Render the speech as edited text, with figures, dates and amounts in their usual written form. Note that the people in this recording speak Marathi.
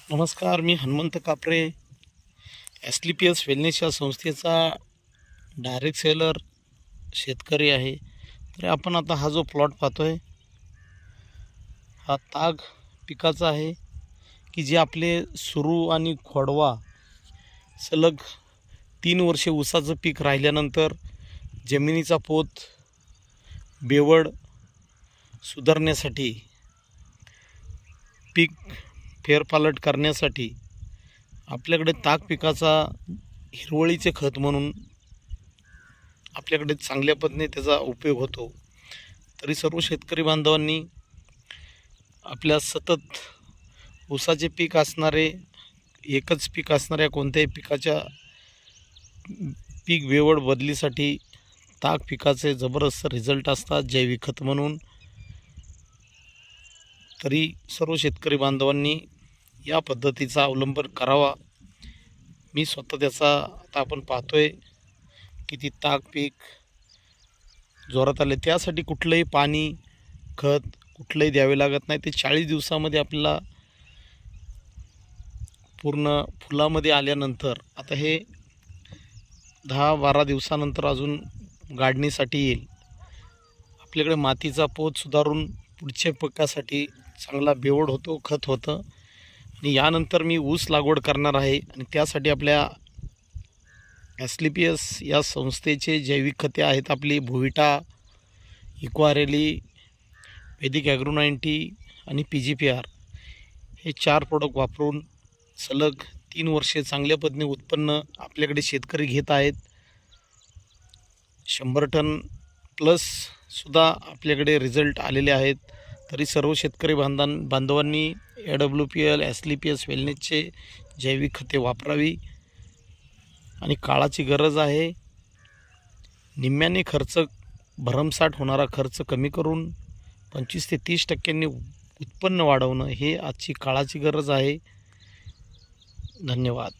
नमस्कार, मी हनुमंत कापरे, SLPS वेलनेस या संस्थेचा डायरेक्ट सेलर शेतकरी आहे. तर आपण आता हा जो प्लॉट पाहतोय हा ताग पिकाचा आहे की जे आपले सुरू आणि खोडवा सलग 3 वर्षे ऊसाचं पीक राहिल्यानंतर जमिनीचा पोत बेवड सुधारण्यासाठी, पीक फेरपालट करण्यासाठी आपल्याकडे ताग पिकाचा हिरवळीचे खत म्हणून आपल्याकडे चांगल्या पद्धतीने त्याचा उपयोग होतो. तरी सर्व शेतकरी बांधवांनी आपल्या सतत ऊसाचे पीक असणारे, एकच पीक असणाऱ्या कोणत्याही पिकाच्या पीक वेवड बदलीसाठी ताग पिकाचे जबरदस्त रिझल्ट असतात जैविक खत म्हणून. तरी सर्व शेतकरी बांधवांनी या पद्धतीचा अवलंब करावा. मी स्वतः त्याचा आता आपण पाहतोय किती ताग पीक जोरात आले. त्यासाठी कुठलंही पाणी खत कुठलंही द्यावे लागत नाही. ते 40 दिवसामध्ये आपल्याला पूर्ण फुलामध्ये आल्यानंतर आता हे 10-12 दिवसानंतर अजून गाडणीसाठी येईल. आपल्याकडे मातीचा पोत सुधारून पुढच्या पिकासाठी चांगला बेवड होतो, खत होतं. आणि यानंतर मी ऊस लागवड करणार आहे आणि त्यासाठी आपल्या SLPS या संस्थेचे जैविक खते आहेत आपली भुविटा, इक्वारेली, वैदिक ॲग्रो 90 आणि PGPR हे 4 प्रोडक्ट वापरून सलग 3 वर्षे चांगल्या पद्धतीने उत्पन्न आपल्याकडे शेतकरी घेत आहेत. 100 टन प्लस सुद्धा आपल्याकडे रिझल्ट आलेले आहेत. तरी सर्व शेतकरी बांधवांनी AWPL SLPS वेलनेसचे जैविक खते वापरावी. आणि काळाची गरज आहे. निम्म्याने खर्च, भरमसाठ होणारा खर्च कमी करून 25 ते 30% उत्पन्न वाढवणं हे आजची काळाची गरज आहे. धन्यवाद.